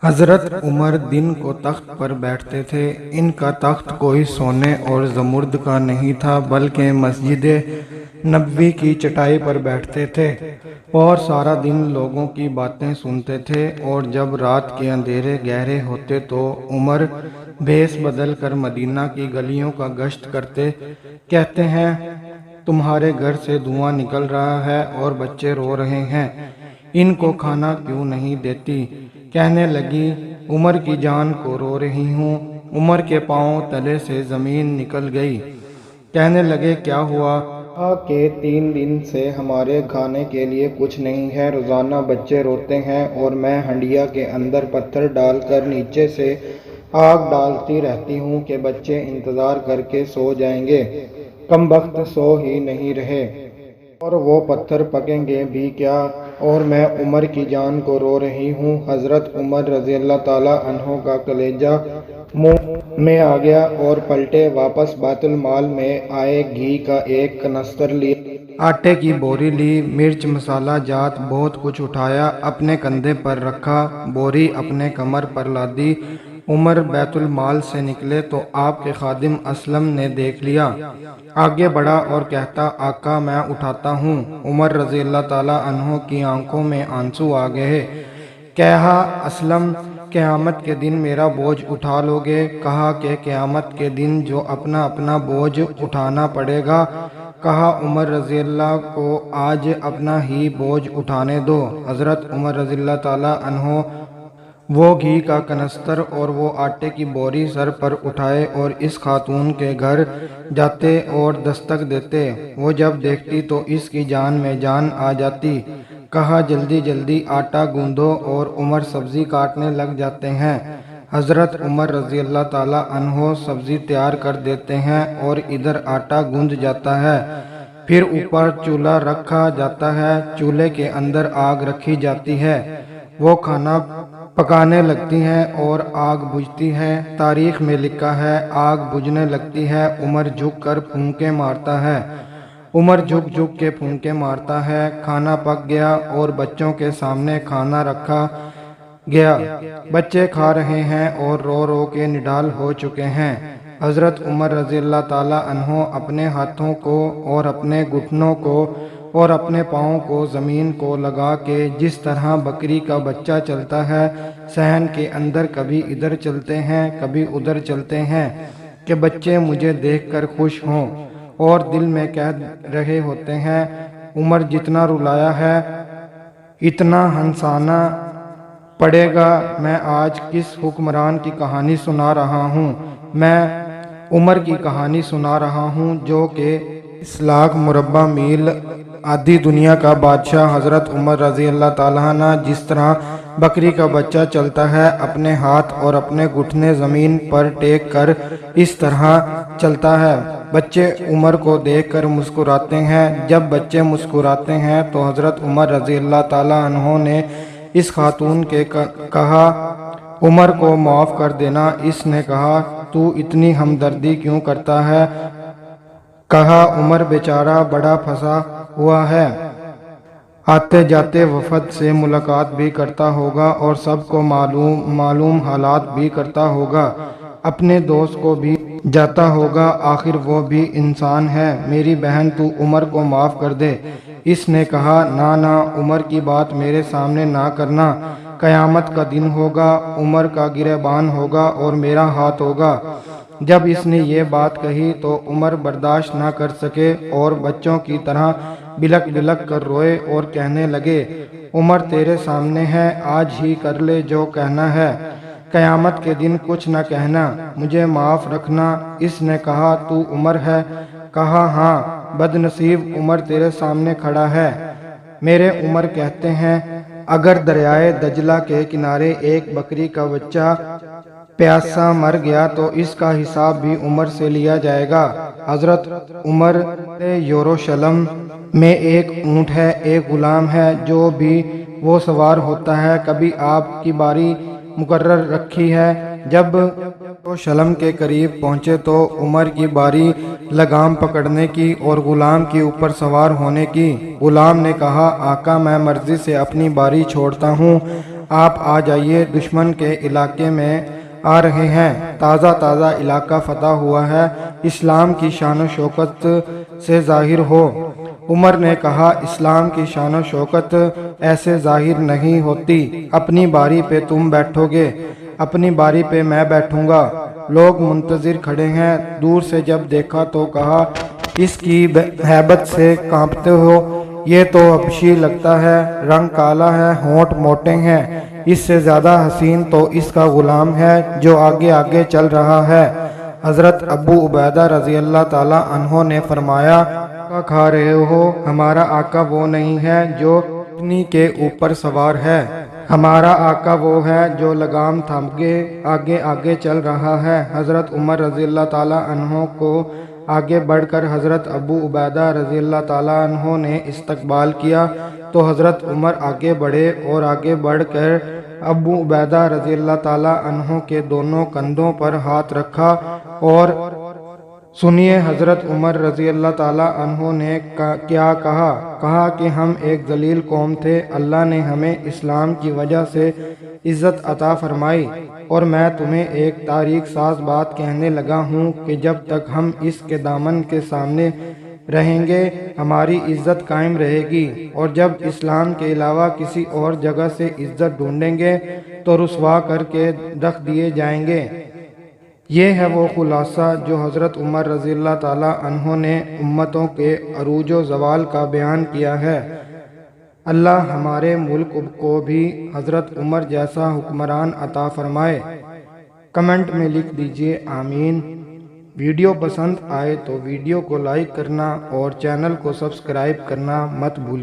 حضرت عمر دن کو تخت پر بیٹھتے تھے۔ ان کا تخت کوئی سونے اور زمرد کا نہیں تھا بلکہ مسجد نبوی کی چٹائی پر بیٹھتے تھے اور سارا دن لوگوں کی باتیں سنتے تھے، اور جب رات کے اندھیرے گہرے ہوتے تو عمر بھیس بدل کر مدینہ کی گلیوں کا گشت کرتے۔ کہتے ہیں تمہارے گھر سے دھواں نکل رہا ہے اور بچے رو رہے ہیں، ان کو کھانا کیوں نہیں دیتی؟ کہنے لگی عمر کی جان کو رو رہی ہوں۔ عمر کے پاؤں تلے سے زمین نکل گئی۔ کہنے لگے کیا ہوا؟ کہا کہ 3 دن سے ہمارے کھانے کے لیے کچھ نہیں ہے، روزانہ بچے روتے ہیں اور میں ہنڈیا کے اندر پتھر ڈال کر نیچے سے آگ ڈالتی رہتی ہوں کہ بچے انتظار کر کے سو جائیں گے، کمبخت سو ہی نہیں رہے، اور وہ پتھر پکیں گے بھی کیا، اور میں عمر کی جان کو رو رہی ہوں۔ حضرت عمر رضی اللہ تعالیٰ عنہ کا کلیجہ منہ میں آ گیا اور پلٹے، واپس بیت المال میں آئے، گھی کا ایک کنستر لیا، آٹے کی بوری لی، مرچ مسالہ جات بہت کچھ اٹھایا، اپنے کندھے پر رکھا، بوری اپنے کمر پر لادی۔ عمر بیت المال سے نکلے تو آپ کے خادم اسلم نے دیکھ لیا، آگے بڑھا اور کہتا آقا میں اٹھاتا ہوں۔ عمر رضی اللہ تعالیٰ عنہ کی آنکھوں میں آنسو آ گئے۔ کہا اسلم قیامت کے دن میرا بوجھ اٹھا لو گے؟ کہا کہ قیامت کے دن جو اپنا اپنا بوجھ اٹھانا پڑے گا۔ کہا عمر رضی اللہ کو آج اپنا ہی بوجھ اٹھانے دو۔ حضرت عمر رضی اللہ تعالیٰ عنہ وہ گھی کا کنستر اور وہ آٹے کی بوری سر پر اٹھائے اور اس خاتون کے گھر جاتے اور دستک دیتے۔ وہ جب دیکھتی تو اس کی جان میں جان آ جاتی۔ کہا جلدی جلدی آٹا گوندھو، اور عمر سبزی کاٹنے لگ جاتے ہیں۔ حضرت عمر رضی اللہ تعالیٰ عنہ سبزی تیار کر دیتے ہیں اور ادھر آٹا گوندھ جاتا ہے، پھر اوپر چولہا رکھا جاتا ہے، چولہے کے اندر آگ رکھی جاتی ہے، وہ کھانا پکانے لگتی ہیں اور آگ بجھتی ہے۔ تاریخ میں لکھا ہے آگ بجھنے لگتی ہے، عمر جھک کر پھونکے مارتا ہے، عمر جھک جھک کے پھونکے مارتا ہے۔ کھانا پک گیا اور بچوں کے سامنے کھانا رکھا گیا، بچے کھا رہے ہیں اور رو رو کے نڈال ہو چکے ہیں۔ حضرت عمر رضی اللہ تعالیٰ عنہ اپنے ہاتھوں کو اور اپنے گھٹنوں کو اور اپنے پاؤں کو زمین کو لگا کے جس طرح بکری کا بچہ چلتا ہے صحن کے اندر، کبھی ادھر چلتے ہیں کبھی ادھر چلتے ہیں کہ بچے مجھے دیکھ کر خوش ہوں، اور دل میں کہہ رہے ہوتے ہیں عمر جتنا رلایا ہے اتنا ہنسانا پڑے گا۔ میں آج کس حکمران کی کہانی سنا رہا ہوں؟ میں عمر کی کہانی سنا رہا ہوں، جو کہ 20 لاکھ مربع میل آدھی دنیا کا بادشاہ حضرت عمر رضی اللہ تعالیٰ عنہ جس طرح بکری کا بچہ چلتا ہے، اپنے ہاتھ اور اپنے گھٹنے زمین پر ٹیک کر اس طرح چلتا ہے۔ بچے عمر کو دیکھ کر مسکراتے ہیں۔ جب بچے مسکراتے ہیں تو حضرت عمر رضی اللہ تعالیٰ عنہ نے اس خاتون کے کہا عمر کو معاف کر دینا۔ اس نے کہا تو اتنی ہمدردی کیوں کرتا ہے؟ کہا عمر بیچارہ بڑا پھنسا ہوا ہے، آتے جاتے وفد سے ملاقات بھی کرتا ہوگا اور سب کو معلوم حالات بھی کرتا ہوگا، اپنے دوست کو بھی جاتا ہوگا، آخر وہ بھی انسان ہے۔ میری بہن تو عمر کو معاف کر دے۔ اس نے کہا نہ عمر کی بات میرے سامنے نہ کرنا، قیامت کا دن ہوگا، عمر کا گریبان ہوگا اور میرا ہاتھ ہوگا۔ جب اس نے یہ بات کہی تو عمر برداشت نہ کر سکے اور بچوں کی طرح بلک بلک کر روئے اور کہنے لگے عمر تیرے سامنے ہے، آج ہی کر لے جو کہنا ہے، قیامت کے دن کچھ نہ کہنا، مجھے معاف رکھنا۔ اس نے کہا تو عمر ہے؟ کہا ہاں، بد نصیب عمر تیرے سامنے کھڑا ہے۔ میرے عمر کہتے ہیں اگر دریائے دجلہ کے کنارے ایک بکری کا بچہ پیاسا مر گیا تو اس کا حساب بھی عمر سے لیا جائے گا۔ حضرت عمر یروشلم میں ایک اونٹ ہے، ایک غلام ہے جو بھی وہ سوار ہوتا ہے، کبھی آپ کی باری مقرر رکھی ہے۔ جب یروشلم کے قریب پہنچے تو عمر کی باری لگام پکڑنے کی اور غلام کے اوپر سوار ہونے کی۔ غلام نے کہا آقا میں مرضی سے اپنی باری چھوڑتا ہوں، آپ آ جائیے، دشمن کے علاقے میں آ رہے ہیں، تازہ علاقہ فتح ہوا ہے، اسلام کی شان و شوکت سے ظاہر ہو۔ عمر نے کہا، اسلام کی شان و شوکت ایسے ظاہر نہیں ہوتی، اپنی باری پہ تم بیٹھو گے، اپنی باری پہ میں بیٹھوں گا۔ لوگ منتظر کھڑے ہیں، دور سے جب دیکھا تو کہا، اس کی ہیبت سے کانپتے ہو، یہ تو حبشی لگتا ہے، رنگ کالا ہے، ہونٹ موٹے ہیں، اس سے زیادہ حسین تو اس کا غلام ہے جو آگے آگے چل رہا ہے۔ حضرت ابو عبیدہ رضی اللہ تعالیٰ عنہ نے فرمایا، کھا رہے ہو، ہمارا آقا وہ نہیں ہے جو اونٹنی کے اوپر سوار ہے، ہمارا آقا وہ ہے جو لگام تھامے آگے آگے چل رہا ہے۔ حضرت عمر رضی اللہ تعالیٰ عنہ کو آگے بڑھ کر حضرت ابو عبیدہ رضی اللہ تعالیٰ عنہ نے استقبال کیا تو حضرت عمر آگے بڑھے اور آگے بڑھ کر ابو عبیدہ رضی اللہ تعالیٰ عنہ کے دونوں کندھوں پر ہاتھ رکھا اور سنیے حضرت عمر رضی اللہ تعالیٰ عنہ نے کیا کہا کہ ہم ایک ذلیل قوم تھے، اللہ نے ہمیں اسلام کی وجہ سے عزت عطا فرمائی، اور میں تمہیں ایک تاریخ ساز بات کہنے لگا ہوں کہ جب تک ہم اس کے دامن کے سامنے رہیں گے ہماری عزت قائم رہے گی، اور جب اسلام کے علاوہ کسی اور جگہ سے عزت ڈھونڈیں گے تو رسوا کر کے رکھ دیے جائیں گے۔ یہ ہے وہ خلاصہ جو حضرت عمر رضی اللہ تعالیٰ عنہ نے امتوں کے عروج و زوال کا بیان کیا ہے۔ اللہ ہمارے ملک کو بھی حضرت عمر جیسا حکمران عطا فرمائے۔ کمنٹ میں لکھ دیجئے آمین۔ ویڈیو پسند آئے تو ویڈیو کو لائک کرنا اور چینل کو سبسکرائب کرنا مت بھولیے۔